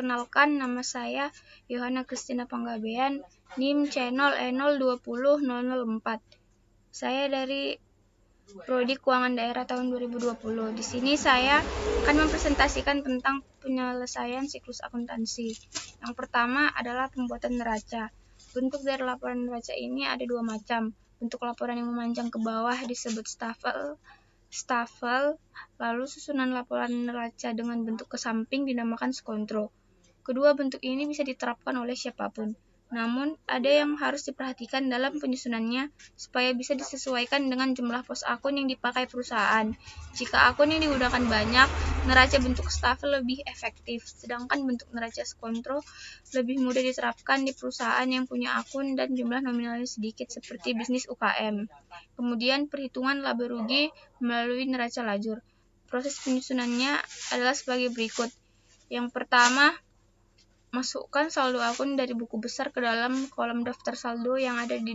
Perkenalkan, nama saya Yohana Kristina Panggabean, NIM channel E020004. Saya dari Prodi Keuangan Daerah tahun 2020. Di sini saya akan mempresentasikan tentang penyelesaian siklus akuntansi. Yang pertama adalah pembuatan neraca. Bentuk dari laporan neraca ini ada dua macam. Bentuk laporan yang memanjang ke bawah disebut stafel, lalu susunan laporan neraca dengan bentuk ke samping dinamakan skontro. Kedua bentuk ini bisa diterapkan oleh siapapun. Namun, ada yang harus diperhatikan dalam penyusunannya supaya bisa disesuaikan dengan jumlah pos akun yang dipakai perusahaan. Jika akun yang digunakan banyak, neraca bentuk stafel lebih efektif, sedangkan bentuk neraca skontro lebih mudah diterapkan di perusahaan yang punya akun dan jumlah nominalnya sedikit seperti bisnis UKM. Kemudian, perhitungan laba rugi melalui neraca lajur. Proses penyusunannya adalah sebagai berikut. Yang pertama, masukkan saldo akun dari buku besar ke dalam kolom daftar saldo yang ada di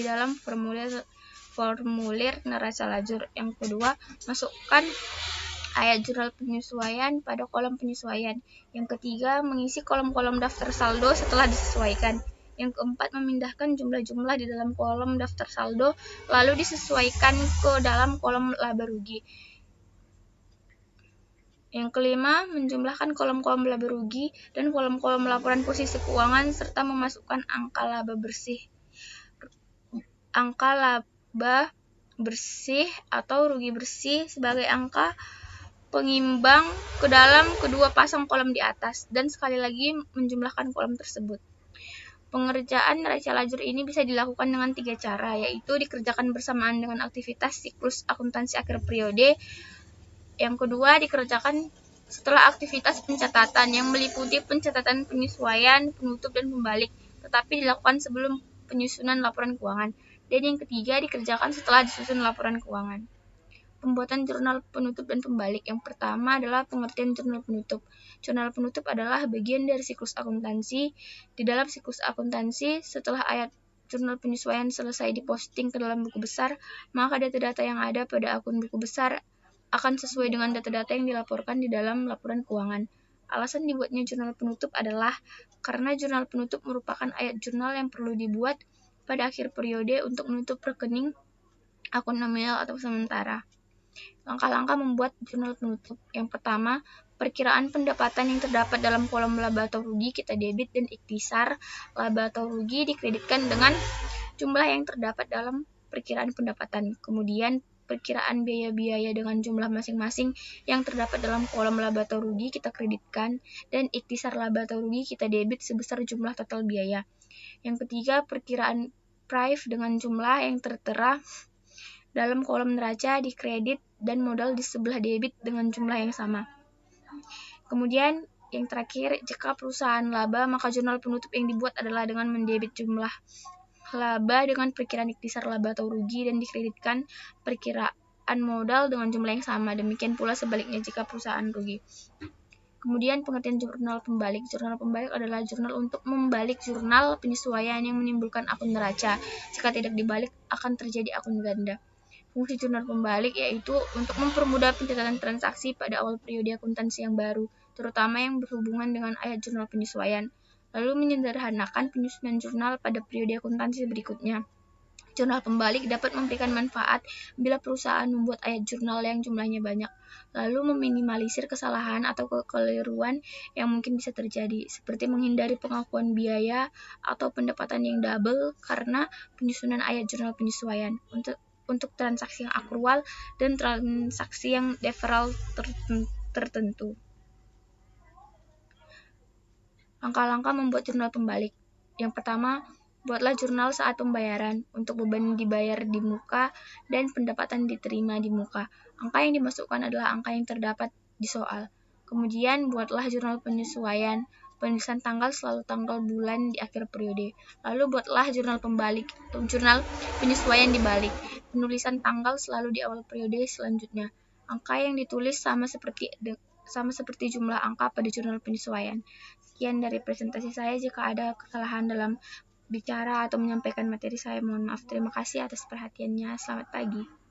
dalam formulir neraca lajur. Yang kedua, masukkan ayat jurnal penyesuaian pada kolom penyesuaian. Yang ketiga, mengisi kolom-kolom daftar saldo setelah disesuaikan. Yang keempat, memindahkan jumlah-jumlah di dalam kolom daftar saldo lalu disesuaikan ke dalam kolom laba rugi. Yang kelima, menjumlahkan kolom-kolom laba rugi dan kolom-kolom laporan posisi keuangan serta memasukkan angka laba bersih atau rugi bersih sebagai angka pengimbang ke dalam kedua pasang kolom di atas, dan sekali lagi menjumlahkan kolom tersebut. Pengerjaan neraca lajur ini bisa dilakukan dengan 3 cara, yaitu dikerjakan bersamaan dengan aktivitas siklus akuntansi akhir periode. Yang kedua, dikerjakan setelah aktivitas pencatatan yang meliputi pencatatan penyesuaian, penutup, dan pembalik, tetapi dilakukan sebelum penyusunan laporan keuangan. Dan yang ketiga, dikerjakan setelah disusun laporan keuangan. Pembuatan jurnal penutup dan pembalik. Yang pertama adalah pengertian jurnal penutup. Jurnal penutup adalah bagian dari siklus akuntansi. Di dalam siklus akuntansi, setelah ayat jurnal penyesuaian selesai diposting ke dalam buku besar, maka data-data yang ada pada akun buku besar akan sesuai dengan data-data yang dilaporkan di dalam laporan keuangan. Alasan dibuatnya jurnal penutup adalah karena jurnal penutup merupakan ayat jurnal yang perlu dibuat pada akhir periode untuk menutup rekening akun nominal atau sementara. Langkah-langkah membuat jurnal penutup. Yang pertama, perkiraan pendapatan yang terdapat dalam kolom laba atau rugi kita debit, dan ikhtisar laba atau rugi dikreditkan dengan jumlah yang terdapat dalam perkiraan pendapatan. Kemudian, perkiraan biaya-biaya dengan jumlah masing-masing yang terdapat dalam kolom laba atau rugi kita kreditkan, dan ikhtisar laba atau rugi kita debit sebesar jumlah total biaya. Yang ketiga, perkiraan price dengan jumlah yang tertera dalam kolom neraca dikredit dan modal di sebelah debit dengan jumlah yang sama. Kemudian, yang terakhir, jika perusahaan laba, maka jurnal penutup yang dibuat adalah dengan mendebit jumlah laba dengan perkiraan ikhtisar laba atau rugi dan dikreditkan perkiraan modal dengan jumlah yang sama. Demikian pula sebaliknya jika perusahaan rugi. Kemudian pengertian jurnal pembalik. Jurnal pembalik adalah jurnal untuk membalik jurnal penyesuaian yang menimbulkan akun neraca. Jika tidak dibalik, akan terjadi akun ganda. Fungsi jurnal pembalik yaitu untuk mempermudah pencatatan transaksi pada awal periode akuntansi yang baru, terutama yang berhubungan dengan ayat jurnal penyesuaian, lalu menyederhanakan penyusunan jurnal pada periode akuntansi berikutnya. Jurnal pembalik dapat memberikan manfaat bila perusahaan membuat ayat jurnal yang jumlahnya banyak, lalu meminimalisir kesalahan atau kekeliruan yang mungkin bisa terjadi, seperti menghindari pengakuan biaya atau pendapatan yang double karena penyusunan ayat jurnal penyesuaian untuk transaksi yang akrual dan transaksi yang deferral tertentu. Langkah-langkah membuat jurnal pembalik. Yang pertama, buatlah jurnal saat pembayaran untuk beban dibayar di muka dan pendapatan diterima di muka. Angka yang dimasukkan adalah angka yang terdapat di soal. Kemudian, buatlah jurnal penyesuaian. Penulisan tanggal selalu tanggal bulan di akhir periode. Lalu buatlah jurnal penyesuaian dibalik. Penulisan tanggal selalu di awal periode selanjutnya. Angka yang ditulis sama seperti jumlah angka pada jurnal penyesuaian. Sekian dari presentasi saya. Jika ada kesalahan dalam bicara atau menyampaikan materi saya, mohon maaf. Terima kasih atas perhatiannya. Selamat pagi.